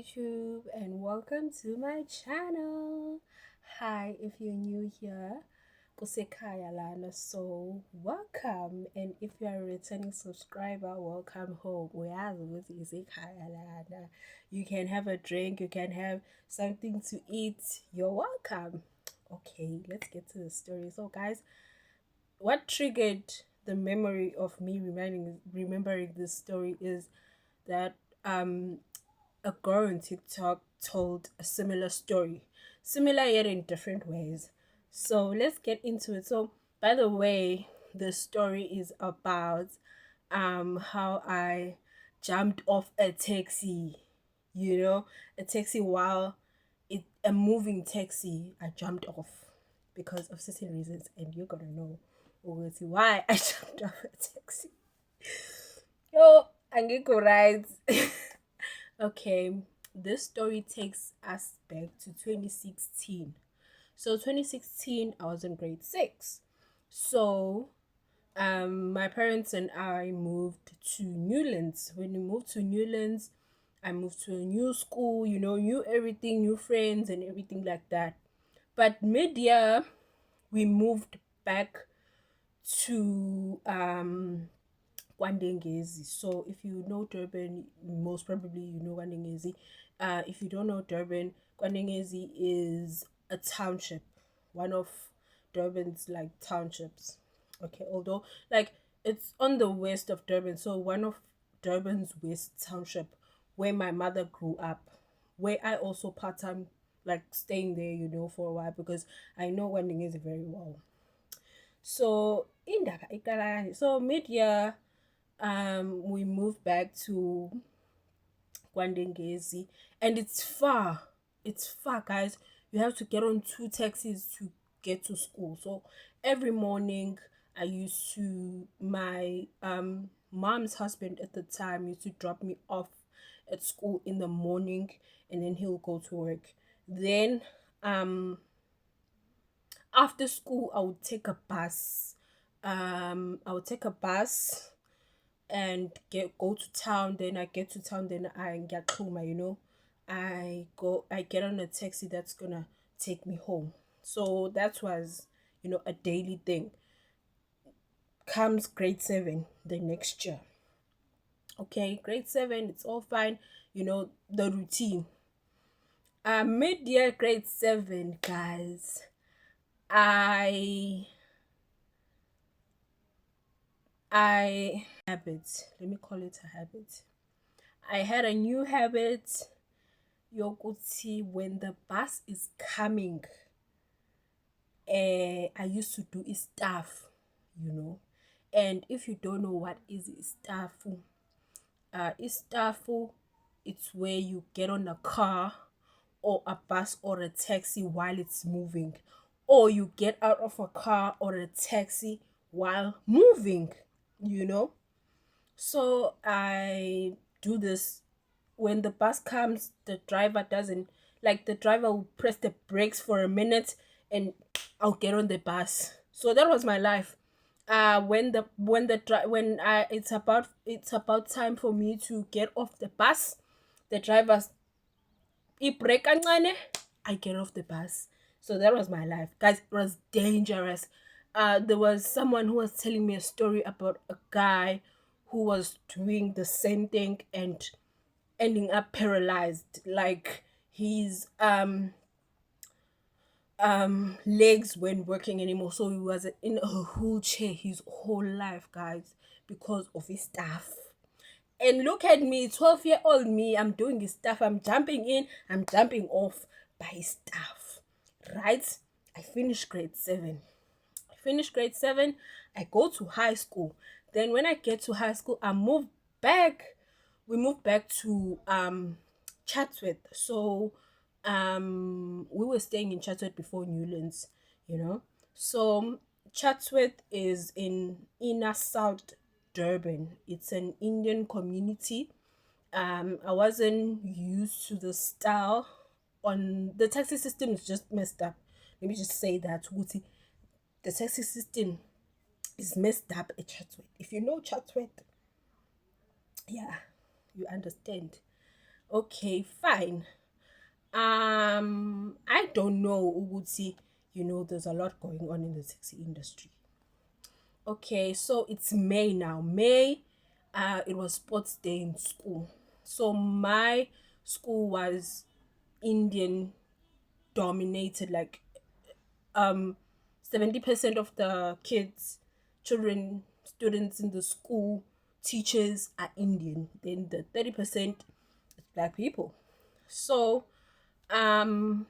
YouTube and welcome to my channel. Hi, if you're new here, kusekhaya lana, so welcome. And if you're a returning subscriber, welcome home. Uyazi ukuthi isekhaya lana. You can have a drink, you can have something to eat. You're welcome. Okay, let's get to the story. So guys, what triggered the memory of me remembering this story is that a girl on TikTok told a similar story, similar yet in different ways. So let's get into it. So, by the way, the story is about how I jumped off a taxi, a taxi while a moving taxi. I jumped off because of certain reasons, and you're gonna know obviously why I jumped off a taxi. Yo, angiko right. Okay, this story takes us back to 2016. So 2016, I was in grade 6. So my parents and I moved to Newlands. When we moved to Newlands, I moved to a new school, new everything, new friends and everything like that. But mid-year, we moved back to Kwandengezi. So if you know Durban, most probably you know Kwandengezi. If you don't know Durban, Kwandengezi is a township, one of Durban's like townships. Okay, although like it's on the west of Durban, so one of Durban's west township where my mother grew up, where I also part time like staying there, for a while because I know Kwandengezi very well. So indaba iqala so mid year we moved back to Kwandengezi, and it's far guys. You have to get on two taxis to get to school. So every morning I used to my mom's husband at the time used to drop me off at school in the morning, and then he'll go to work. Then after school I would take a bus. I would take a bus and go to town. Then I get to town, then I get home. I get on a taxi that's gonna take me home. So that was a daily thing. Comes grade 7 the next year. Okay, grade 7, it's all fine. The routine. Mid-year grade 7, guys, I habit, let me call it a habit. I had a new habit yokuthi when the bus is coming, I used to do and if you don't know what is istafu, istafu, it's where you get on a car or a bus or a taxi while it's moving, or you get out of a car or a taxi while moving you know so I do this. When the bus comes, the driver doesn't, like, the driver will press the brakes for a minute and I'll get on the bus. So that was my life. When I it's about time for me to get off the bus, the driver's brake kancane, I get off the bus. So that was my life, guys. It was dangerous. There was someone who was telling me a story about a guy who was doing the same thing and ending up paralyzed, like his legs weren't working anymore, so he was in a wheelchair his whole life, guys, because of his stuff. And look at me, 12-year-old me, I'm doing his stuff, I'm jumping in, I'm jumping off by his stuff, right? I finished grade 7. I go to high school. Then when I get to high school, back we moved back to Chatsworth. So we were staying in Chatsworth before Newlands, you know. So Chatsworth is in inner South Durban. It's an Indian community. I wasn't used to the style. On the taxi system is just messed up. Let me just say that, Wuti. The taxi system is messed up at Chatsworth. If you know Chatsworth, yeah, you understand. Okay, fine. I don't know, Uguti. There's a lot going on in the taxi industry. Okay, so it's May now. May, it was sports day in school. So my school was Indian dominated. Like, 70% of the kids, children, students in the school, teachers are Indian. Then the 30% is black people. So, um,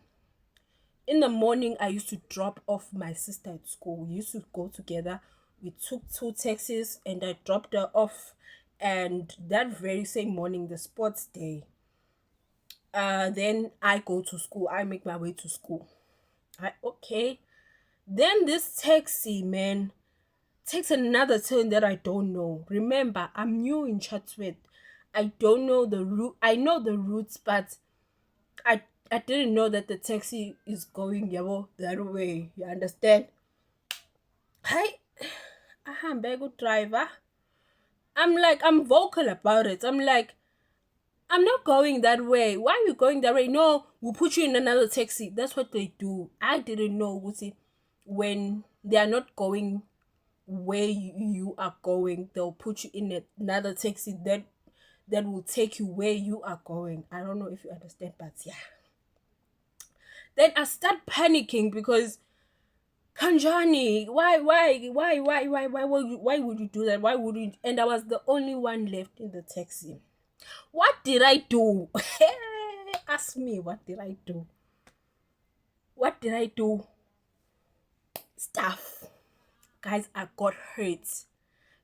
in the morning, I used to drop off my sister at school. We used to go together. We took two taxis and I dropped her off. And that very same morning, the sports day, then I go to school. I make my way to school. Okay. Then this taxi, man, takes another turn that I don't know. Remember, I'm new in Chatsworth. I don't know the route. I know the routes, but I I didn't know that the taxi is going yabo that way. You understand? Hi, I'm a good driver. I'm vocal about it. I'm like, I'm not going that way. Why are you going that way? No, we'll put you in another taxi. That's what they do. I didn't know, Wusi, when they are not going where you are going, they'll put you in another taxi that will take you where you are going. I don't know if you understand, but yeah. Then I start panicking because Kanjani, why would you do that? Why would you? And I was the only one left in the taxi. What did I do? Ask me, what did I do? What did I do? Stuff. Guys, I got hurt.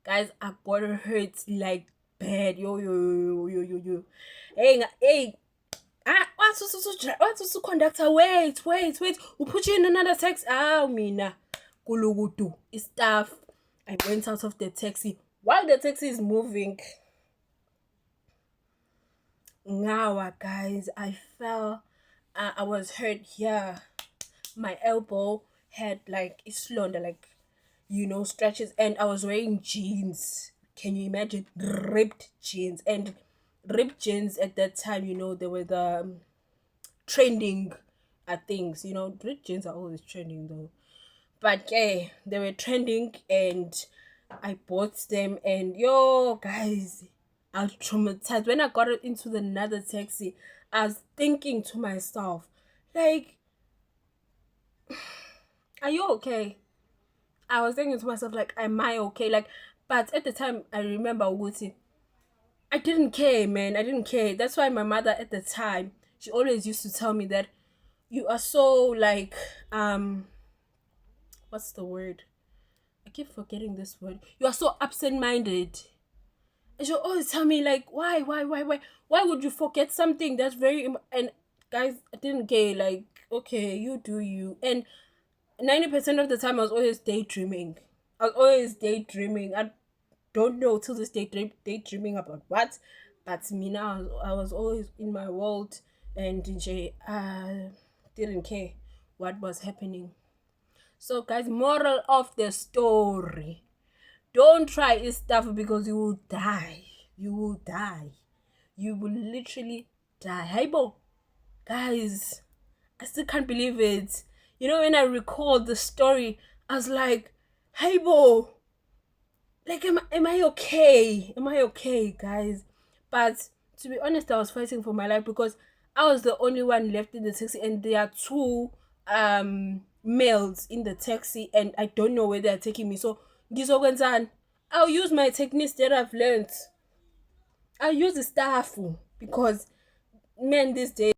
Guys, I got hurt like bad. Yo. Hey. What conductor? Wait. We'll put you in another taxi. Ah, mina. Kulugutu. It's stuff. I went out of the taxi. While the taxi is moving, now, guys, I fell. I was hurt here. My elbow had like it's slender, like stretches, and I was wearing jeans. Can you imagine ripped jeans? And ripped jeans at that time, they were the trending things. Ripped jeans are always trending though. But yeah, they were trending, and I bought them. And yo, guys, I was traumatized when I got into the another taxi. I was thinking to myself, like, are you okay? I was thinking to myself, like, am I okay? Like, but at the time, I remember Uguti. I didn't care, man. I didn't care. That's why my mother at the time, she always used to tell me that you are so like, what's the word? I keep forgetting this word. You are so absent-minded. And she'll always tell me like, why would you forget something that's very and guys, I didn't care. Like, okay, you do you. And 90% of the time, I was always daydreaming. I don't know till this day daydreaming about what, but me now, I was always in my world, and DJ didn't care what was happening. So, guys, moral of the story: don't try this stuff because you will die. You will die. You will literally die. Hey, bo, guys, I still can't believe it. When I recalled the story, I was like, hey, bo, like, am I okay? Am I okay, guys? But to be honest, I was fighting for my life because I was the only one left in the taxi, and there are two males in the taxi, and I don't know where they are taking me. So, Gizoganzan, I'll use my techniques that I've learned. I'll use the staff because men these days